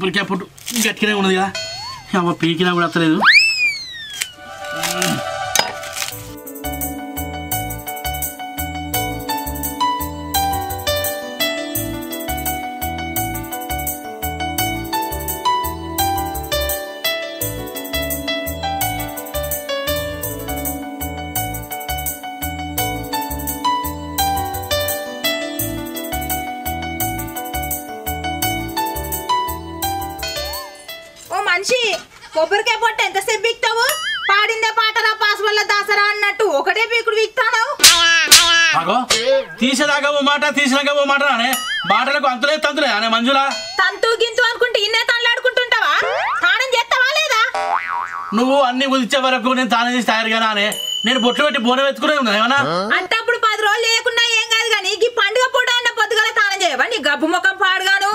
కొబ్బరికాయ పొట్టు గట్టిగానే ఉన్నది కదా అమ్మ పీకినా కూడా వస్తలేదు కొబ్బరికాయ పొట్టు ఎంతసేపు వీక్తావు పాడిందే పాటరా పాస్ వల్ల దాసరా అన్నట్టు ఒకటే పీకుడు వీక్తావు అగో తీసేదాకా ఓ మాట తీసినాక ఓ మాట అనే మాటలకు అంతులేదు తంతులే అనే మంజులా తంతు గింతు అనుకుంటే ఇన్నే తనలాడుకుంటుంటావా తానం చేస్తావా లేదా నువ్వు అన్ని కుదిచ్చే వరకు నేను తానం చేసి తయారుగానా అనే నేను బొట్లు పెట్టి బోనం ఎత్తుకునే ఉన్నా ఏమన్నా అంటే అప్పుడు 10 రోజులు లేకున్నా ఏం కాదు కానీ ఈ పండుగ పూట అన్న పొద్దుగల తానం చేయవా నీ గబ్బు ముఖం పాడుగాను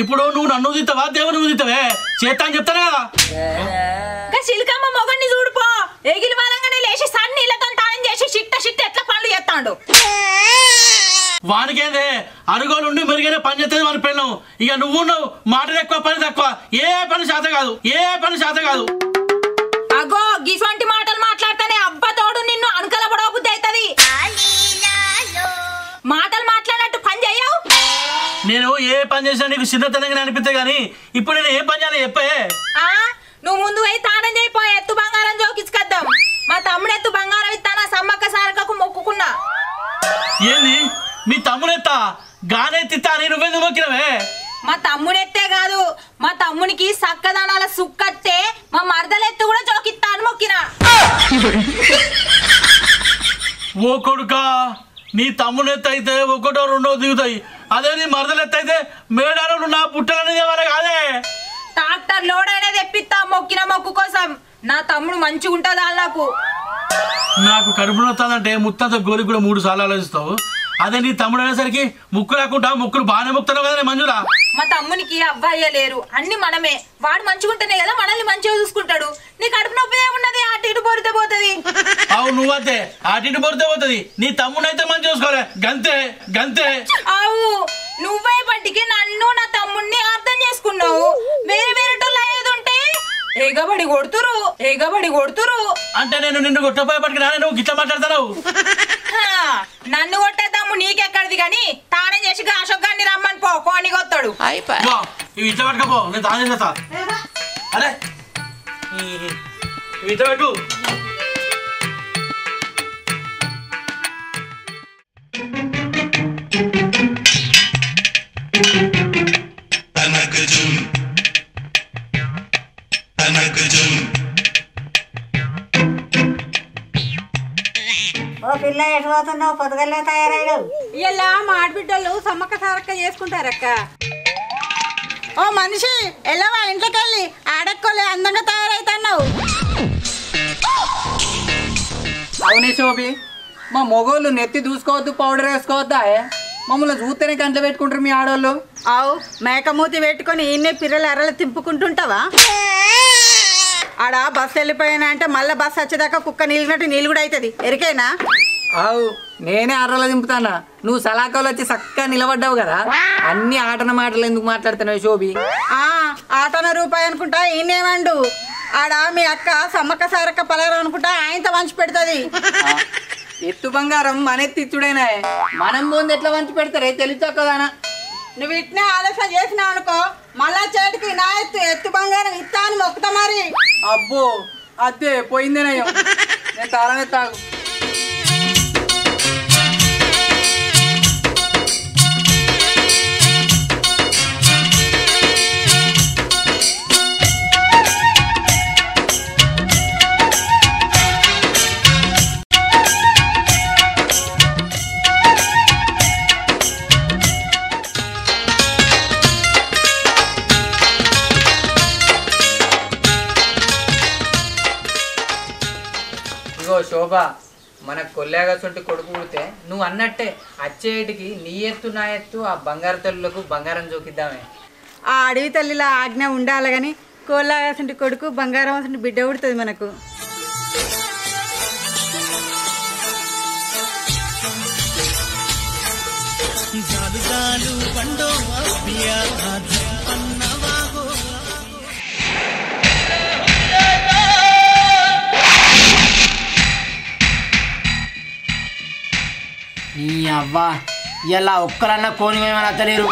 ఇప్పుడు నువ్వు నన్ను ఉదిస్తావా దేవుని ఉదిస్తావే చేస్తా అని చెప్తాను కదా చిలకమ్మ మొగన్ని చూడుపో ఎగిలి బలంగానే లేచి సన్నీళ్ళతో తానం చేసి చిట్ట ఎట్లా పనులు చేస్తాడు వానికేందే అరుగోలుండి మెరుగైన పని చేస్తుంది మన పెళ్ళం ఇక నువ్వు మాటలు ఎక్కువ పని తక్కువ ఏ పని శాత కాదు అగో గిసొంటి మాటలు మాట్లాడితేనే అబ్బా తోడు నిన్ను అనుకల పడవబుద్ధి అవుతుంది మాటలు మాట్లాడినట్టు పని చేయవు నేను ఏ పని చేసినా నీకు చిన్నతనంగా అనిపిస్తే గానీ ఇప్పుడు నేను ఏ పని చేయాలి చెప్పే నువ్వు ముందు పోయి తానం చేయిపోయి ఎత్తు బంగారం జోకించుకొద్దాం మా తమ్ముడు ఎత్తు బంగారం ఇస్తానా సమ్మక్క సారకకు మొక్కుకున్నా ఏంది మీ తమ్ముడెత్తా గానెత్తిత్తా అని నువ్వెందుకు మొక్కినవే మా తమ్ముడెత్తే కాదు మా తమ్మునికి సక్కదానాల సుక్కత్తే మా మరదలెత్తు కూడా జోకిత్తా అని మొక్కినా ఓ కొడుకా నీ తమ్ముడు ఎత్తు అయితే ఒకటో రెండో దిగుతాయి అదే నీ మరదలు ఎత్తు అయితే మేడాలు నా పుట్టలనేది ఏమన్నా కాదే ట్రాక్టర్ లోడ్ అనేది తెప్పిస్తా మొక్కిన మొక్కు కోసం నా తమ్ముడు మంచిగా ఉంటుందా నాకు కడుపులో వస్తుందంటే ముత్తంతో గోలికి కూడా 3 సార్లు ఆలోచిస్తావు అదే నీ తమ్ముడు అనేసరికి ముక్కు లేకుండా ముక్కులు బాగానే ముక్తున్నావు కదా మంజులా మా తమ్మునికి అబ్బాయి లేరు అన్ని మనమే వాడు మంచిగా ఉంటేనే కదా మనల్ని మంచిగా చూసుకుంటాడు నీ కడుపు నొప్పి ఏమున్నది అటు ఇటు బొరితే పోతుంది అవు నువ్వంతే అటు ఇటు బొరితే పోతుంది నీ తమ్ముడు అయితే మంచి చూసుకోలే గంతే అవు నువ్వే పట్టికి నన్ను నా తమ్ముడిని అర్థం చేసుకున్నావు వేరేటోళ్ళు అయ్యేది ఉంటే ఎగబడి కొడుతురు అంటే నేను నిన్ను కొట్టపోయేపటికి నానే నువ్వు గిట్ల మాట్లాడతావు నన్ను కొట్టేద్దాము నీకెక్కడిది గాని తానే చేసి అశోక్ గారిని రమ్మని పో కోని కొత్తాడు ఇవి ఇట్లా పట్టుకపో నేను తానే చేస్తా అరే ఇవి ఇట్లా పెట్టు ఓ పిల్ల ఎటు పోతున్నావు పొద్దుగల్లే తయారయ్యావు ఇలా మా ఆడబిడ్డలు సమ్మక్క సారక్క చేసుకుంటారక్క ఓ మనిషి ఎలావా ఇంట్లోకి వెళ్ళి ఆడక్కోలే అందంగా తయారైతున్నావు అవునే శోభి మా మొగోళ్ళు నెత్తి దూసుకోవద్దు పౌడర్ వేసుకోవద్దా మమ్మల్ని చూస్తేనే కంట్లో పెట్టుకుంటారు మీ ఆడవాళ్ళు అవు మేకమూతి పెట్టుకొని ఈయనే పిల్లలు ఎర్రలు తింపుకుంటుంటావా ఆడ బస్సు వెళ్ళిపోయినా అంటే మళ్ళీ బస్సు వచ్చేదాకా కుక్క నీళ్ళినట్టు నీళ్ళు కూడా అవుతుంది ఎరికేనా అవు నేనే అర్రలో దింపుతానా నువ్వు సలాకాలు వచ్చి చక్కగా నిలబడ్డావు కదా అన్ని ఆటన మాటలు ఎందుకు మాట్లాడుతున్నావు శోభి ఆటన రూపాయి అనుకుంటా ఈయనేమండు ఆడ మీ అక్క సమ్మక్క సారక్క పలరు అనుకుంటా ఆయనతో వంచి పెడుతుంది ఎత్తు బంగారం మన ఎత్తిచ్చుడైనా మనం ముందు ఎట్లా వంచి పెడతారే తెలుసోకదానా నువ్వు ఇట్నే ఆలోచన చేసినావు అనుకో మళ్ళా చేతికి నా ఎత్తు బంగారం ఇస్తా అని మొక్కుతా మరి అబ్బో అదే పోయిందేనయ్యో నేను తాళమే తాగు శోభ మన కొల్లాగసొంటి కొడుకు పుడితే నువ్వు అన్నట్టే అచ్చేటికి నీ ఎత్తు నా ఎత్తు ఆ బంగారు తల్లులకు బంగారం జోకిద్దామే ఆ అడవి తల్లిలా ఆజ్ఞ ఉండాలి కానీ కోళ్ళాగసంటి కొడుకు బంగారం అసంటి బిడ్డ పుడుతుంది మనకు జాలు జాలు బండో అన్నవాగో అవ్వా ఇలా ఒక్కరన్నా కోని ఏమైనా అత్తలేరు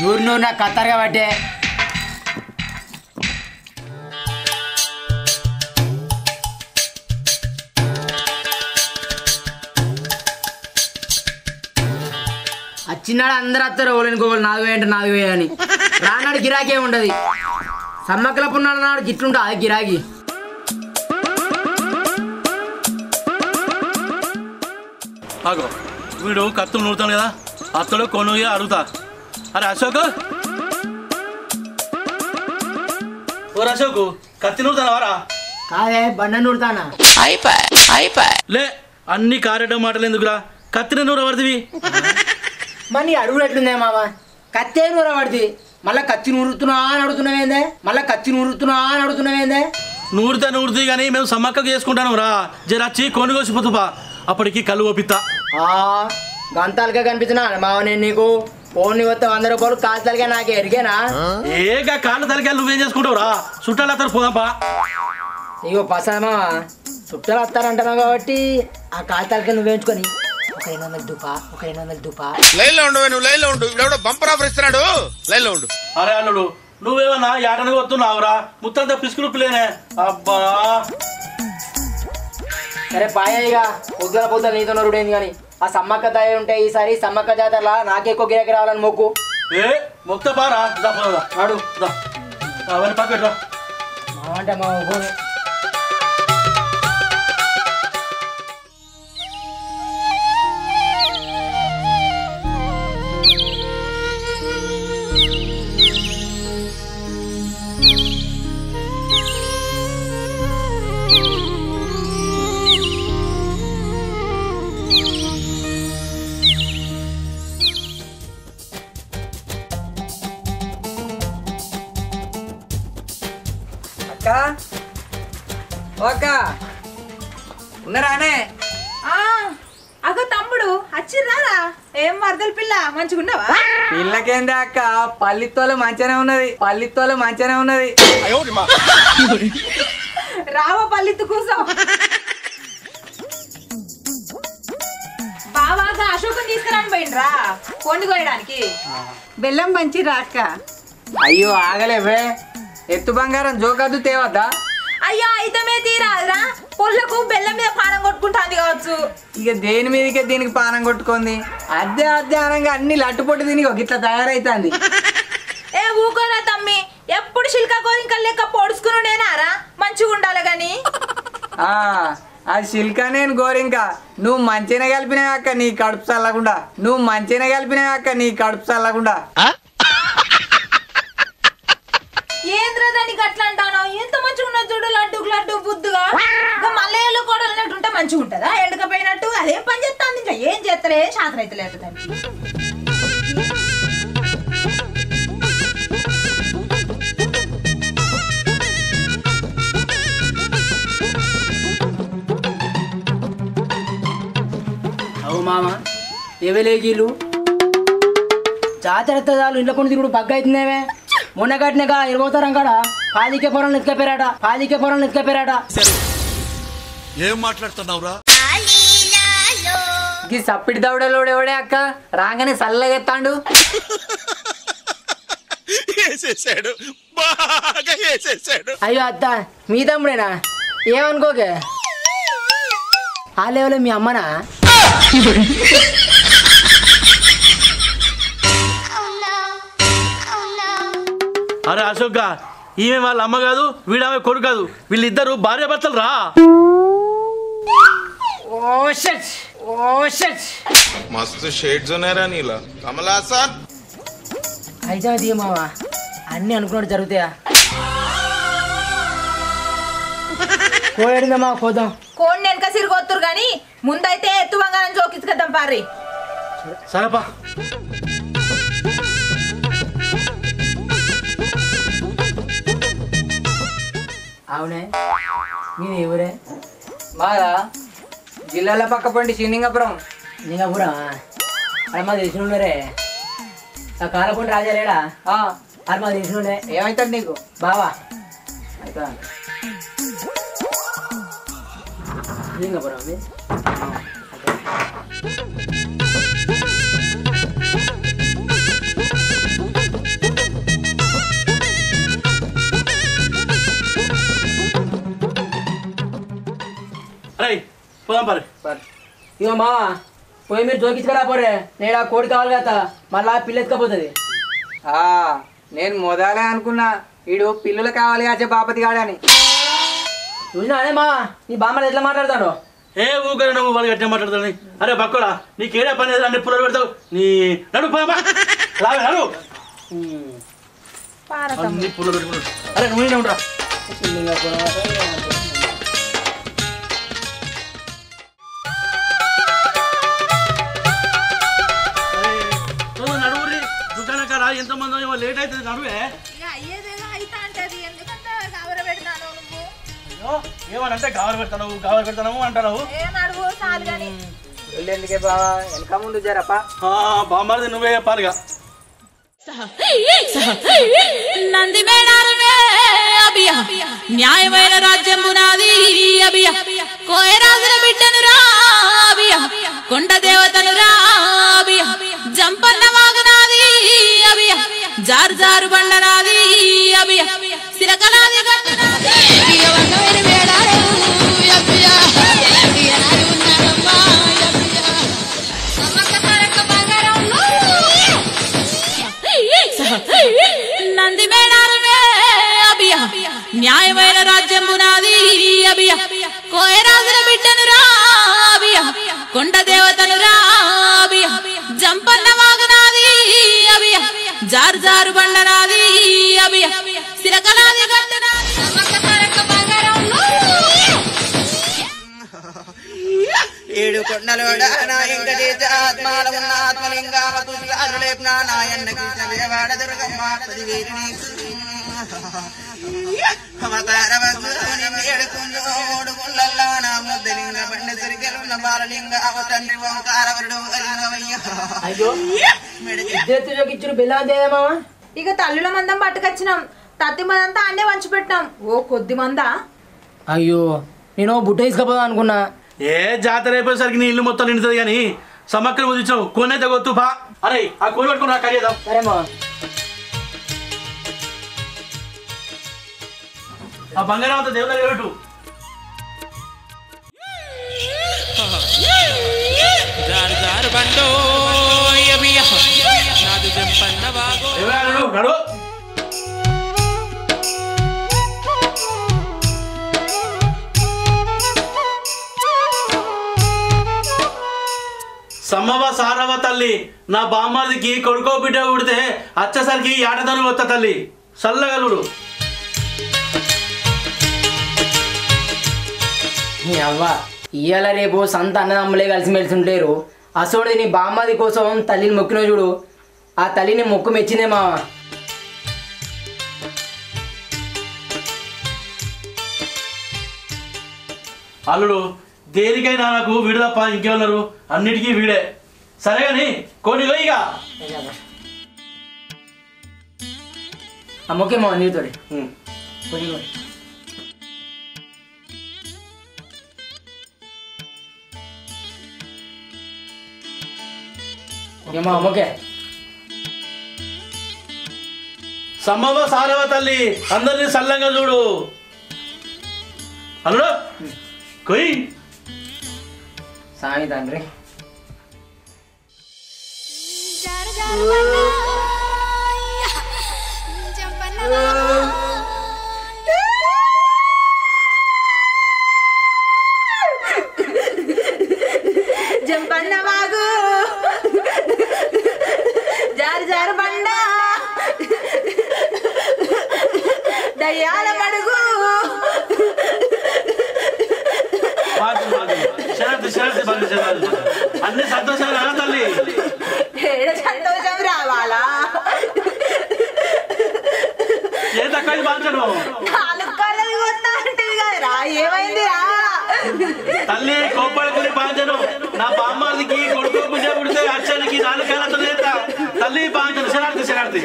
నూరు నాకు కత్తరుగా పట్టే వచ్చినాడు అందరు వస్తారు ఓలేని గోలు 4,000 అని రానాడు గిరాకీ ఉండదు సమ్మక్కలప్పుడు నాడు గిట్లుంటా అది గిరాకీ ఆగో వీడు కత్తులు నూరుతాను కదా అత్తలో కొనుగ అడుగుతా అరే అశోక్ ఓ అశోక్ కత్తి నూరుతాను వారా కాదే బండ నూరుతానా లే అన్ని కారేట మాటలు ఎందుకురా కత్తిని నూర పడుతుంది మరి అడుగులు ఎట్లుందే మామ కత్తే నూర పడుతుంది మళ్ళీ కత్తి నూరుతున్నా అని అడుగుతున్నావేందే నూరుతుంది కానీ మేము సమ్మక్కకు చేసుకుంటాను రా జరచ్చి కొనుగోసిపోతుపా అప్పటికి కళ్ళు ఓపిత్తా గంతాలకే కనిపించినా మావ నేను నీకు ఫోన్ వస్తే 100 రూపాయలు కాలు తలగా నాకే ఎరిగేనా ఏగా కాళ్ళు తలకాయలు నువ్వేం చేసుకుంటావు రా చుట్టాలు అత్తారు పోదాంపా ఇగో పసామా చుట్టాలు వస్తారంటున్నావు కాబట్టి ఆ కాలు తలకాయ నువ్వు వేయించుకొని ఒక 200 దూపా లైన్లో ఉండు నువ్వు లైన్లో ఉండు ఇప్పుడు బంపర్ ఆఫర్ ఇస్తున్నాడు లైన్లో ఉండు అరే అల్లుడు నువ్వేమన్నా ఏటనగా వస్తున్నావురా ముత్తంతా పిసుకులు పిల్లేనే అబ్బా సరే పాయగా పొద్దుల నీతో నరుడైంది కానీ ఆ సమ్మక్క దాయ ఉంటే ఈసారి సమ్మక్క జాతరలా నాకే ఎక్కువ గిరాకీ రావాలని మొక్కు ఏ మొక్త బారా నాడు అవన్నీ పక్కట్రా అంటే మా ఫోన్ ఉన్నారానే అగో తమ్ముడు వచ్చిర్రారా ఏం మరదల పిల్ల మంచిగున్నావా పిల్లకేందే అక్క పల్లితోలు మంచిగానే ఉన్నది రావ పల్లిత్తు కూసో బావాగా అశోకం తీసుకురాని పోయిండ్రా కొండి కోయడానికి బెల్లం మంచిరా అక్క అయ్యో ఆగలేవే ఎత్తు బంగారం జోకద్దు తేవద్దా అయ్యో అయితమే తీరాదురా పొల్లకు బెల్లం మీద పానం కొట్టుకుంటాంది కావచ్చు ఇక దేని మీదకే దీనికి పానం కొట్టుకుంది అద్దె అనగా అన్ని లట్టుపొట్టు తిని ఇట్లా తయారైతుంది ఏ ఊకోరా తమ్మి ఎప్పుడు శిల్కా గోరింకల్ లెక్క పొడుచుకుని నేనారా మంచిగా ఉండాలి గాని అది శిల్కా నేను గోరింక నువ్వు మంచిగా కలిపినావు అక్క నీ కడుపు చల్లకుండా ఏంద్రా దానికి అట్లా అంటాను ఎంత మంచిగా ఉన్నది చూడు లడ్డు బుద్దుగా ఇంకా మల్లయ్యలో కూడా ఉన్నట్టుంటే మంచిగా ఉంటుందా ఎండకపోయినట్టు అదేం పని చేస్తాను ఇంకా ఏం చేస్తారే శాతం అయితే లేదు దానికి అవు మామ ఎవలేగీలు జాతర చాలు ఇంట్లో కొన్ని తిరుగుడు బగ్గ అవుతుందేమే మొన్న కట్టినగా 20వ తరం కాడ పాదికే పొరలు ఎత్తుకపోయారట ఏం మాట్లాడుతున్నావురా ఈ సప్పిడి దవడలోడు ఎవడే అక్క రాగానే చల్లగెత్తాండు అయ్యో అత్త మీ తమ్ముడేనా ఏమనుకోకే ఆ లేవలే మీ అమ్మనా అరే అశోక్ ఈమె వాళ్ళ అమ్మ కాదు వీడామె కొడుకు కాదు వీళ్ళిద్దరు భార్య భర్తలు రా మస్తు షేడ్స్ ఉన్నారా నీలా కమలాసా అయితే అది మావా అన్ని అనుకున్నట్టు జరుగుతాయా కోడిందమ్మా కోద్దాం కోడి వెనక సిరిగొత్తురు గాని ముందైతే ఎత్తు బంగారం జోకించుకద్దాం పారి సరేపా అవునే మీది ఎవరే మాదా జిల్లాల పక్క పండి శ్రీలింగపురం లింగపురం అరే మా తెలిసినరే ఆ కాలపండి రాజా లేడా అరే మా తెలిసినలే ఏమవుతాడు నీకు బావా అయితే లింగపురం అరే పోదాం పరి ఇగో మా పోయి మీరు జోకించుకురా పోరే నేను ఆ కోడి కావాలి కదా మళ్ళా పిల్ల ఎత్తుకపోతుంది. నేను మొదలే అనుకున్నా వీడు పిల్లలు కావాలి కాచే బాపతి గాడని. చూసినా అదే మా నీ బామ్మలు ఎట్లా మాట్లాడతాడు? ఏ ఊకరే నువ్వు వాళ్ళు గట్టిగా మాట్లాడతాను. అరే బక్కడా నీకేడా పని అన్ని పుల్లలు పెడతావు నీ నడు పోయమ్మా రావే నడు అన్ని పుల్లలు పెట్టుకున్నాడు. అరే నువ్వు ఉండరా నడువురి దుకాణకారా ఎంతమంది లేట్ అవుతుంది నడువే. ఏమనంటే గావర పెడతావు అంటావు. ఎందుకే బావా వెనక ముందు జరపా బామ్మది నువ్వే చెప్పాలిగా. నంది మేడారమే అబియ న్యాయమైన రాజ్యం పునాది అబియ కోయరాజుల బిడ్డను రా అబియ కొండ దేవతను రా అబియ జంపన్న వాగనాది అబియ జారు జారు బండనాది అబియ సిరకనాది గట్టునాది వంగమైన మేడారం అబియ నంది మేడారమే అబియ న్యాయమైన రాజ్యం పునాది అబియ కోయరాజుల బిడ్డను రా అబియ కొండ దేవతను రా అబియ జంపన్న వాగనాది అబియ జారు జారు బండనాది అబియ సిరకనాది గట్టునాది ఏడు కొండలోడా నాయంకటేశ ఆత్మాల ఉన్న ఆత్మలింగామ తులారులేప్నా నాయన్నకి చదివాడ దుర్గమ్మ పదివేలిని అవతారవద్దు నిన్ను ఏడుకుందు ఓడుకుల్లల్లా నా ముద్దలింగ బండి సరికెలున్న బాలలింగ అవ తండ్రి ఓంకారవరుడు అలింగమయ్య. అయ్యో ఇద్దరు జోకిచ్చుడు బెల్లాదేమా. ఇక తల్లుల మందం పట్టుకొచ్చినాం. తత్తి మందంతా అన్నే వంచి పెట్టినాం. ఓ కొద్ది మందా. అయ్యో నేను బుట్ట తీసుకపోదా అనుకున్నా. ఏ జాతర అయిపోయేసరికి నీ ఇల్లు మొత్తం నిండుతుంది కానీ సమక్కలు కుదించావు కొనైతే కొత్తు బా. అరే ఆ కోడి పట్టుకుని రా కడిగేద్దాం. సరేమా ఆ బంగారం అంతా దేవుడు దగ్గర పెట్టు. నడు సమ్మవ సారవ తల్లి నా బామ్మదికి కొడుకో బిడ్డ పుడితే వచ్చేసరికి ఆటదాను వస్తా తల్లి చల్లగలుడు. నీ అవ్వ ఇయ్యాల రేపు సంత అన్నదమ్ములే కలిసిమెలిసి ఉంటారు. అసోడి నీ బామ్మది కోసం తల్లిని మొక్కిన చూడు ఆ తల్లిని మొక్కు మెచ్చిందేమా. అల్లుడు దేనికైనా నాకు వీడు తప్ప ఇంకెవరు అన్నిటికీ వీడే. సరే కానీ కోడి ఇక ఆ మొక్కేమో నీతోడి ఏమో మొక్కే. సమ్మవ సారవ తల్లి అందరినీ సల్లంగా చూడు. అల్లుడు కొయ్యి సామి తండ్రి. జంపన్న వాగు జారు జారు బండ దయ్యాల మడుగు అన్ని సంతోషాలు రా తల్లి. ఏడ సంతోషం రావాలా? ఏ తక్కువ బాంచడు నాలుగు కళ్ళది వస్తా అంటే కదరా ఏమైందిరా? తల్లి కోపడుకుని బాంచను నా బామ్మదికి కొడుకు బిడ్డ పుడితే అచ్చానికి 4 కాళ్ళతో తల్లి బాంచను శరార్థి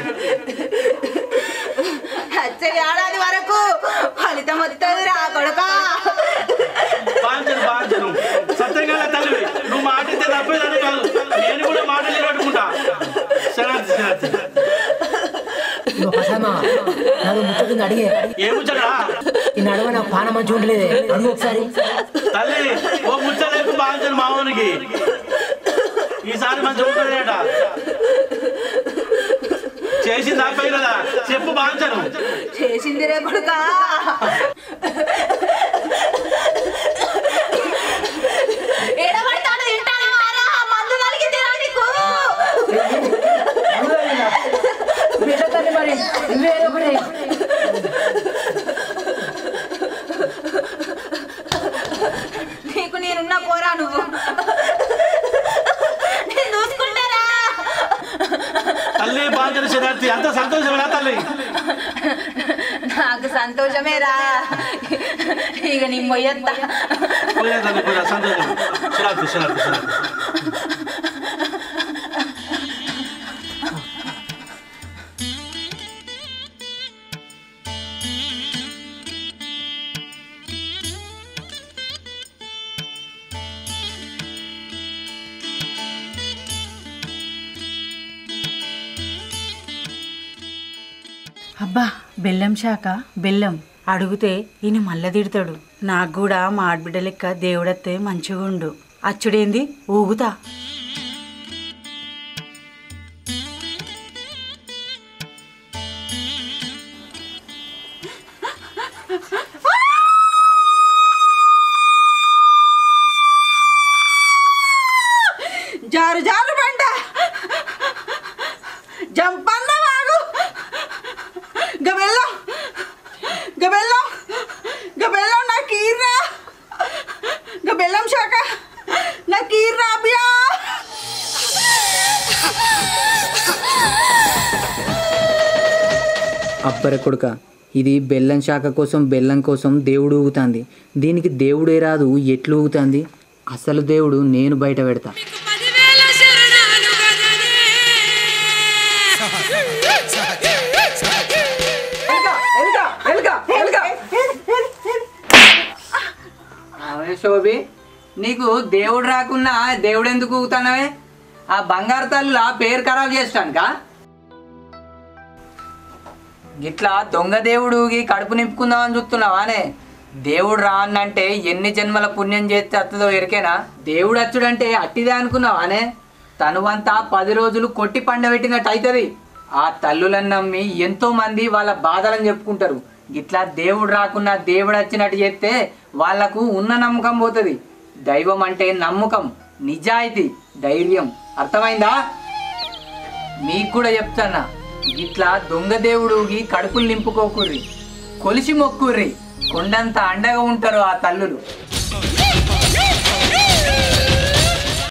వచ్చే ఏడాది వరకు ఫలితం వస్తుంది రా కొడుకా. బాంచను సత్యంగా తల్లి నువ్వు మాటిస్తే తప్పేదని కాదు నేను కూడా మాటలు పట్టుకుంటా. అడిగే ఏముచ్చడా ఈ నడవ నా పాన మంచిగా ఉండలేదే అడుగు ఒకసారి. తల్లి ఓ ముచ్చలేపు బాగుంటుంది మామూలుకి ఈసారి మంచిగా ఉంటుందేట చేసింది ఆపై కదా చెప్పు బాగుంటాను చేసింది రే కొడుకా ఎడబడతాడు తింటాను మారా మందు కలిగింది రా నీకు మరి నువ్వేదో ఒకటి నీకు నేనున్నా పోరా నువ్వు నేను చూసుకుంటారా తల్లి బాగుంటుంది శరార్థి అంత సంతోషమేనా తల్లి నాకు సంతోషమేరా ఇక నీ మొయ్యత్తా సంతోషం శరార్థి శరార్థి శరార్థి అబ్బా బెల్లం శాఖ బెల్లం అడిగితే ఈయన మళ్ళా తిడతాడు. నాకు కూడా మా ఆడబిడ్డ లెక్క దేవుడత్తే మంచిగుండు. అచ్చుడేంది ఊగుతా. జారు జారు బండ జంపన్న వాగు గబెల్లం గబెల్లం గబెల్లం నాకు ఈర్రా గబెల్లం శాఖ నాకు ఈర్రా అభియా అబ్బర కొడుక ఇది బెల్లం శాఖ కోసం బెల్లం కోసం దేవుడు ఊగుతుంది. దీనికి దేవుడే రాదు ఎట్లు ఊగుతుంది. అసలు దేవుడు నేను బయట పెడతా. శోభి నీకు దేవుడు రాకున్నా దేవుడు ఎందుకు ఊగుతానవే? ఆ బంగారు తల్లుల పేరు ఖరాబ్ చేస్తానుకా? గిట్లా దొంగ దేవుడు ఊగి కడుపు నింపుకుందామని చూస్తున్నావానే? దేవుడు రానంటే ఎన్ని జన్మల పుణ్యం చేస్తే అత్తదో ఎరికేనా? దేవుడు అచ్చుడంటే అట్టిదే అనుకున్నావానే? తనువంతా 10 రోజులు కొట్టి పండబెట్టినట్టు అవుతుంది. ఆ తల్లులను నమ్మి ఎంతో మంది వాళ్ళ బాధలను చెప్పుకుంటారు. ఇట్లా దేవుడు రాకున్నా దేవుడు వచ్చినట్టు చేస్తే వాళ్లకు ఉన్న నమ్మకం పోతుంది. దైవం అంటే నమ్మకం, నిజాయితీ, ధైర్యం. అర్థమైందా? మీకు కూడా చెప్తానా, ఇట్లా దొంగ దేవుడుకి కడుపులు నింపుకోకుర్రి, కొలిసి మొక్కుర్రి. కొండంత అండగా ఉంటారు ఆ తల్లులు.